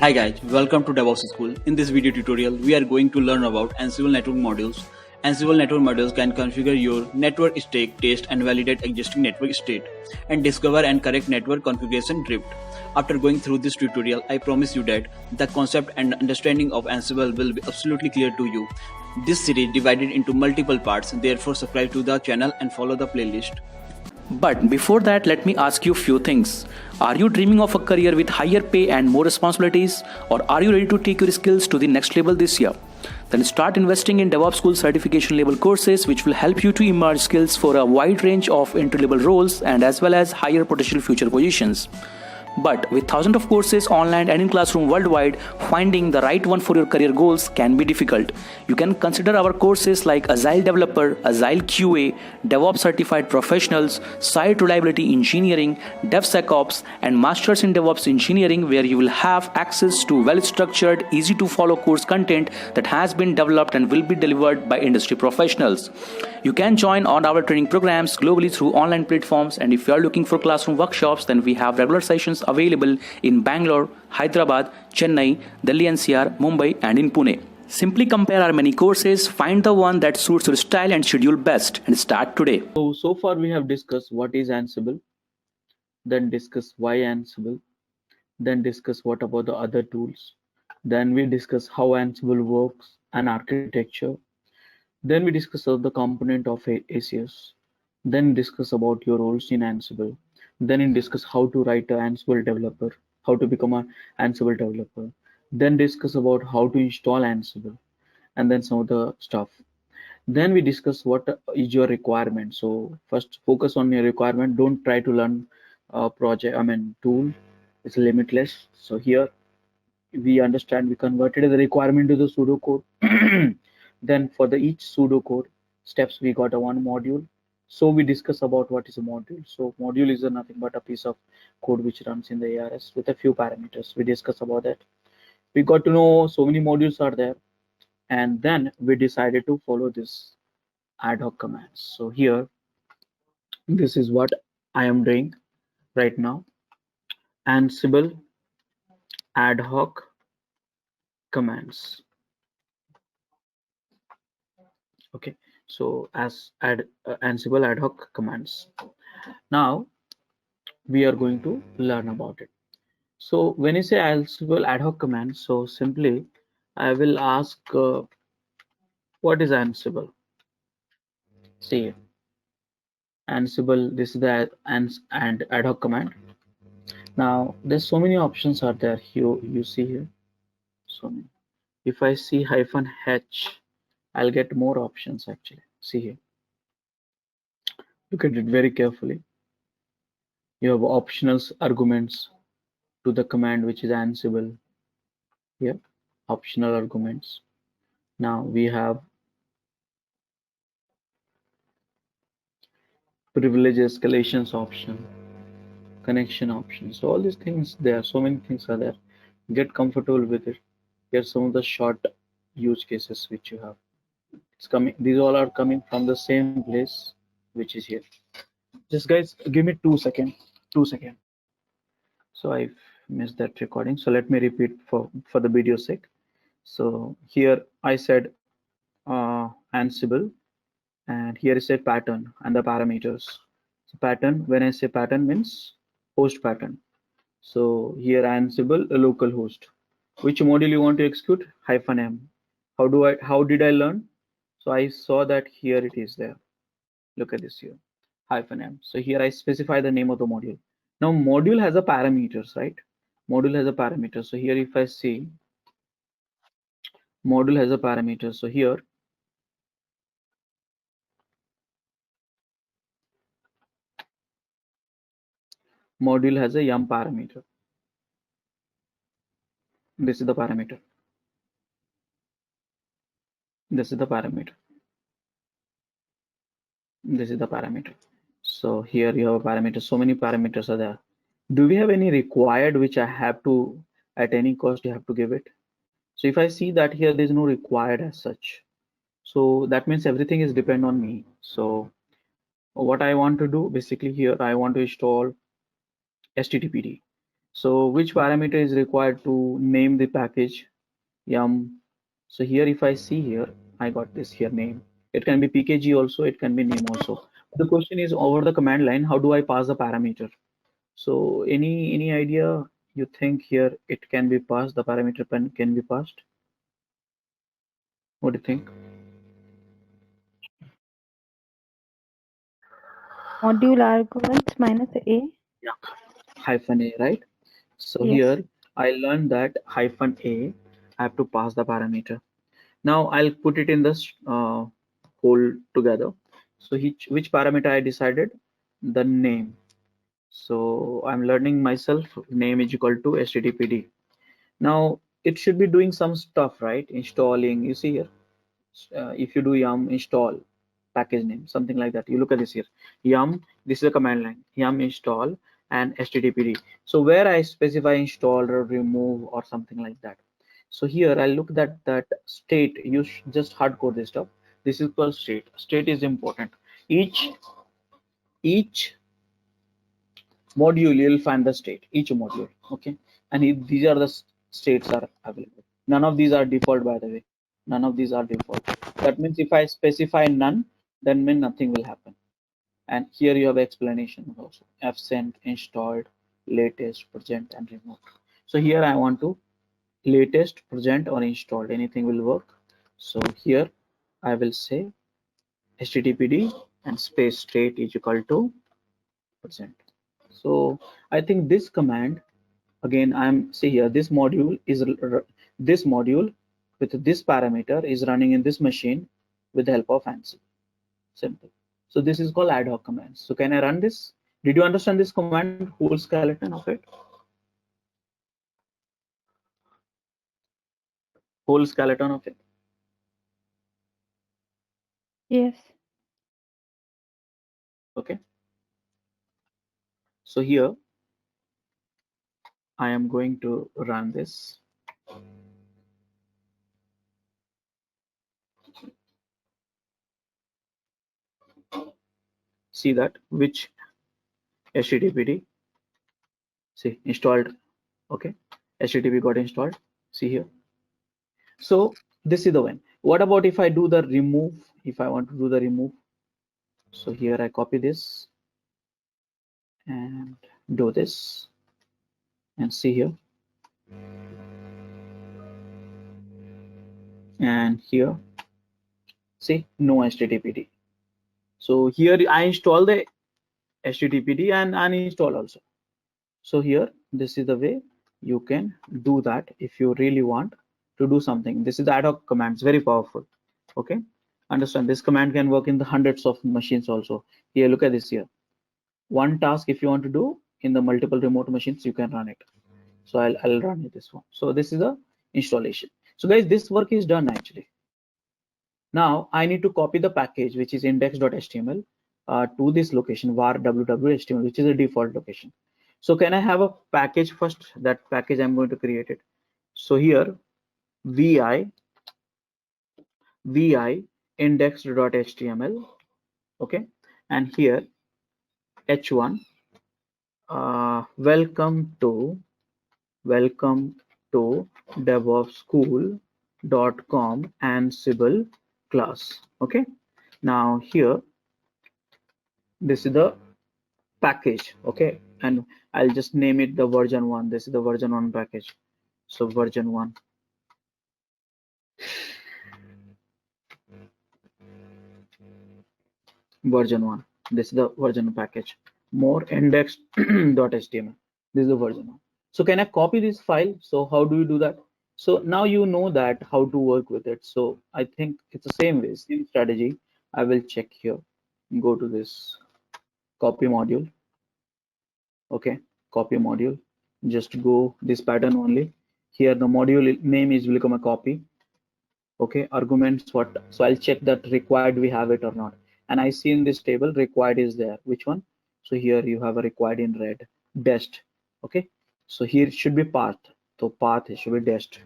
Hi guys, welcome to DevOps School. In this video tutorial, we are going to learn about Ansible network modules. Ansible network modules can configure your network state, test and validate existing network state, and discover and correct network configuration drift. After going through this tutorial, I promise you that the concept and understanding of Ansible will be absolutely clear to you. This series divided into multiple parts, therefore subscribe to the channel and follow the playlist. But before that, let me ask you a few things. Are you dreaming of a career with higher pay and more responsibilities? Or are you ready to take your skills to the next level this year? Then start investing in DevOps School certification level courses which will help you to emerge skills for a wide range of entry level roles and as well as higher potential future positions. But with thousands of courses online and in classroom worldwide, finding the right one for your career goals can be difficult. You can consider our courses like Agile Developer, Agile QA, DevOps Certified Professionals, Site Reliability Engineering, DevSecOps, and Masters in DevOps Engineering, where you will have access to well-structured, easy-to-follow course content that has been developed and will be delivered by industry professionals. You can join on our training programs globally through online platforms, and if you are looking for classroom workshops, then we have regular sessions available in Bangalore, Hyderabad, Chennai, Delhi NCR, Mumbai, and in Pune. Simply compare our many courses, find the one that suits your style and schedule best, and start today. So far we have discussed what is Ansible, then discuss why Ansible, then discuss what about the other tools, then we discuss how Ansible works and architecture, then we discuss the component of ACS, then discuss about your roles in Ansible, then we discuss how to write an Ansible developer, how to become an Ansible developer, then discuss about how to install Ansible, and then some of the stuff. Then we discuss what is your requirement. So first focus on your requirement. Don't try to learn a tool. It's limitless. So here we understand, we converted the requirement to the pseudocode. Then for the each pseudocode steps, we got a one module. So we discuss about what is a module. So module is nothing but a piece of code which runs in the ARS with a few parameters. We discuss about that. We got to know so many modules are there, and then we decided to follow this ad hoc commands. So here, this is what I am doing right now. Ansible ad hoc commands. Okay, so Ansible ad hoc commands. Now we are going to learn about it. So when you say Ansible ad hoc commands, so simply I will ask, what is Ansible? See, Ansible, this is the and ad hoc command. Now there's so many options are there. You see here, so many. If I see -h, I'll get more options actually. See here, look at it very carefully. You have optional arguments to the command, which is Ansible. Here, optional arguments. Now we have privilege escalations option, connection option. So all these things, there are so many things are there. Get comfortable with it. Here's some of the short use cases which you have. It's coming, these all are coming from the same place, which is here. Just guys, give me 2 seconds. 2 seconds. So I missed that recording. So let me repeat for the video sake. So here I said Ansible, and here is a pattern and the parameters. So pattern, when I say pattern, means host pattern. So here Ansible, a local host. Which module you want to execute? -m. How did I learn? So I saw that here it is there. Look at this here, -m. So here I specify the name of the module. Now module has a parameters, right? Module has a parameter. So here if I see, module has a parameter. So here module has a yum parameter. This is the parameter. This is the parameter. This is the parameter. So here you have a parameter. So many parameters are there. Do we have any required which I have to, at any cost you have to give it? So if I see that here there is no required as such, so that means everything is depend on me. So what I want to do, basically here I want to install HTTPD. So which parameter is required to name the package yum? So here if I see here, I got this here name. It can be pkg also, it can be name also. The question is over the command line, how do I pass the parameter? So any idea you think here it can be passed, the parameter can be passed? What do you think? Module arguments minus a. Yeah, hyphen a, right? So Yes. here I learned that hyphen a, I have to pass the parameter. Now I'll put it in this whole together. So which parameter I decided? The name. So I'm learning myself name is equal to httpd. Now it should be doing some stuff, right? Installing, you see here, if you do yum install package name, something like that. You look at this here, yum, this is a command line, yum install and httpd. So where I specify install or remove or something like that. So here I look at that state, you just hardcode this stuff. This is called state. State is important. Each module you'll find the state, each module, okay? And these are the states are available. None of these are default, by the way. None of these are default. That means if I specify none, then mean nothing will happen. And here you have explanation also. Fsend, installed, latest, present, and removed. So here I want to latest, present, or installed, anything will work. So here I will say httpd and space state is equal to present. So I think this command, again I'm see here, this module with this parameter is running in this machine with the help of Ansible. Simple. So this is called ad hoc commands. So can I run this? Did you understand this command, whole skeleton of it? Whole skeleton of it. Yes. Okay. So here I am going to run this. See that which httpd, see installed. Okay, http got installed. See here. So this is the one. What about if I do the remove? If I want to do the remove, so here I copy this and do this and see here, and here see no httpd. So here I install the httpd and uninstall also. So here this is the way you can do that if you really want to do something. This is the ad hoc commands, very powerful. Okay, understand this command can work in the hundreds of machines also. Here look at this here, one task if you want to do in the multiple remote machines you can run it. So I'll run it this one. So this is the installation. So guys, this work is done actually. Now I need to copy the package which is index.html to this location var www.html, which is a default location. So can I have a package first? That package I'm going to create it. So here vi index.html, okay, and here h1 welcome to devopsschool.com Ansible class. Okay, now here this is the package, okay, and I'll just name it the version 1. This is the version 1 package. So version 1, this is the version package. More index.html, this is the version 1. So can I copy this file? So how do you do that? So now you know that how to work with it. So I think it's the same way, same strategy. I will check here, go to this copy module. Okay, copy module, just go this pattern only. Here the module name is will become a copy. Okay, arguments what, so I'll check that required we have it or not, and I see in this table required is there. Which one? So here you have a required in red, dest. Okay, so here it should be path, so path should be dest.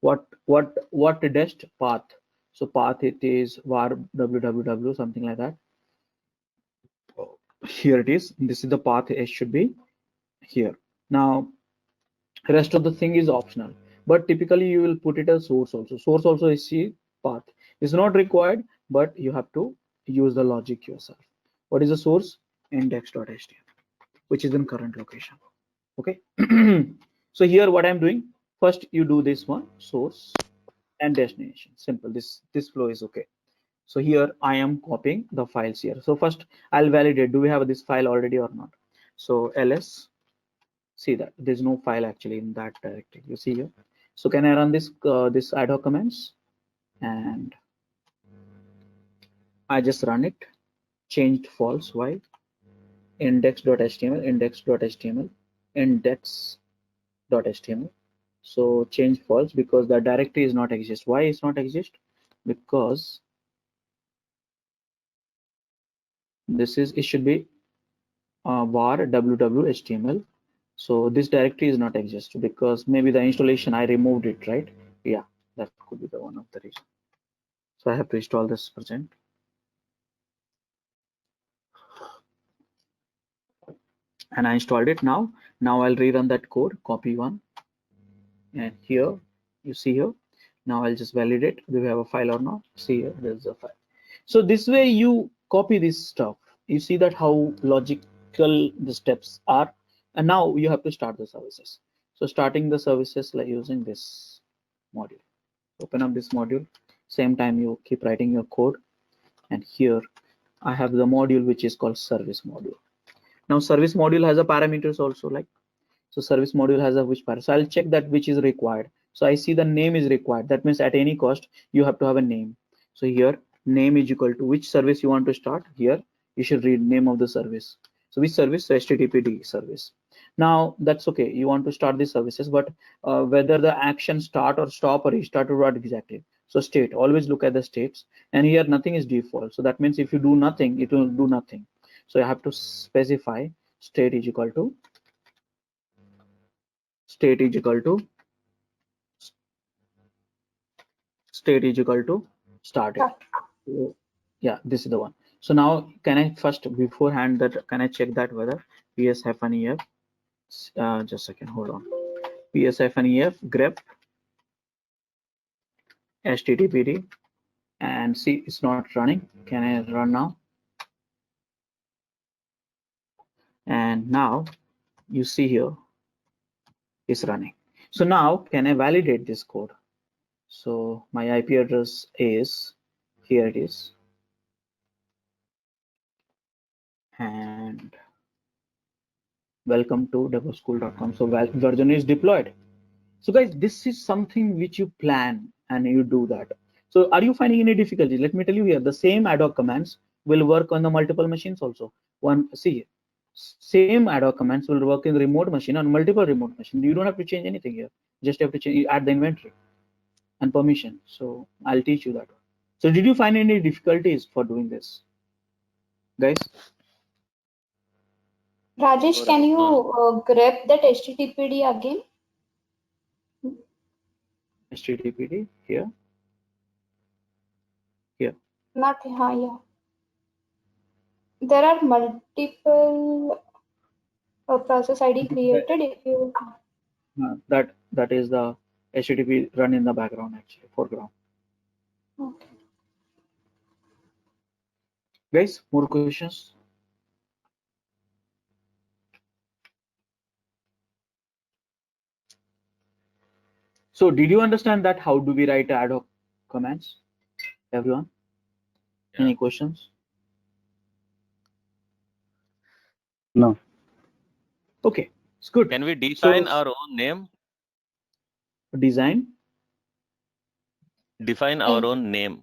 What dest? Path. So path it is var www, something like that. Here it is, this is the path, it should be here. Now Rest of the thing is optional, but typically you will put it as source also. Source also is C path. It's not required, but you have to use the logic yourself. What is the source? Index.html, which is in current location. Okay. So here what I'm doing, first you do this one, source and destination. Simple. This flow is okay. So here I am copying the files here. So first I'll validate, do we have this file already or not? So ls, see that there's no file actually in that directory, you see here. So can I run this this ad hoc commands, and I just run it, changed false. Why? Index.html, index.html, index.html. So change false because the directory is not exist. Why it's not exist? Because this is, it should be var www.html. So this directory is not exist because maybe the installation I removed it, right? Yeah, that could be the one of the reason. So I have to install this present. And I installed it now. Now I'll rerun that code, copy one. And here, you see here. Now I'll just validate, do we have a file or not? See here, there's a file. So this way you copy this stuff. You see that how logical the steps are. And now you have to start the services. So starting the services like using this module. Open up this module. Same time you keep writing your code. And here I have the module which is called service module. Now service module has a parameters also, like, so service module has a which parameter. So I'll check that which is required. So I see the name is required. That means at any cost you have to have a name. So here name is equal to which service you want to start. Here you should read name of the service. So which service? So HTTPD service. Now that's okay. You want to start these services, but whether the action start or stop or restart or what exactly. So state, always look at the states, and here nothing is default. So that means if you do nothing, it will do nothing. So you have to specify state is equal to state is equal to started. So, yeah, this is the one. So now can I first beforehand that can I check that whether ps-ef just a second, hold on, ps-ef grep httpd, and see it's not running. Can I run now? And now you see here it's running. So now can I validate this code? So my IP address is, here it is, and welcome to devoschool.com. So version is deployed. So guys, this is something which you plan and you do that. So are you finding any difficulty? Let me tell you here, the same ad hoc commands will work on the multiple machines also. One, see, same ad hoc commands will work in the remote machine, on multiple remote machine. You don't have to change anything here. Just have to change, add the inventory and permission. So I'll teach you that. So did you find any difficulties for doing this, guys? Rajesh, can you grab that HTTPD again? HTTPD here. Not yeah. There are multiple process ID created. If you That is the HTTP run in the background, actually, foreground. okay. Guys, more questions? So did you understand that how do we write ad hoc commands? Everyone? Yeah. Any questions? No. Okay, it's good. Can we define So our own name? design Define our own name.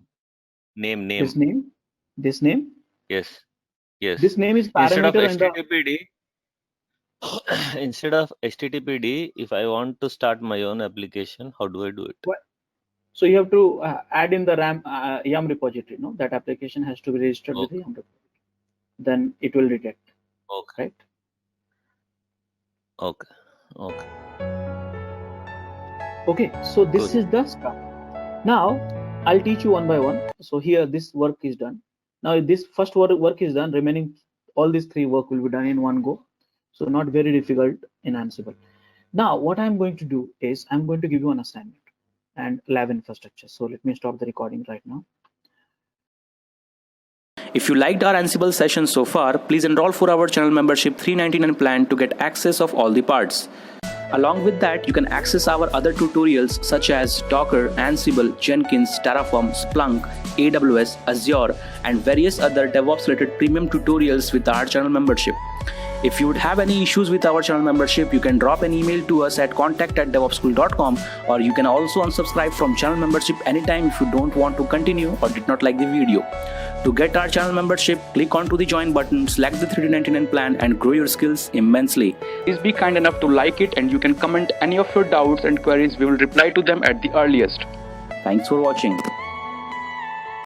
Name. this name. Yes. Yes. This name is Instead of parameter and the HTTPD, instead of HTTPD, if I want to start my own application, how do I do it? so you have to add in the YAM repository. No, that application has to be registered with the YAM repository. Then it will detect. Okay. Right. Okay. Okay. Okay, so this Good. is the stuff. Now I'll teach you one by one. So here this work is done. Now this first work is done, remaining all these three work will be done in one go. So not very difficult in Ansible. Now, what I'm going to do is I'm going to give you an assignment and lab infrastructure. So let me stop the recording right now. If you liked our Ansible session so far, please enroll for our channel membership 399 plan to get access of all the parts. Along with that, you can access our other tutorials such as Docker, Ansible, Jenkins, Terraform, Splunk, AWS, Azure, and various other DevOps related premium tutorials with our channel membership. If you would have any issues with our channel membership, you can drop an email to us at contact@devopsschool.com, or you can also unsubscribe from channel membership anytime if you don't want to continue or did not like the video. To get our channel membership, click onto the join button, select the 399 plan and grow your skills immensely. Please be kind enough to like it, and you can comment any of your doubts and queries. We will reply to them at the earliest. Thanks for watching.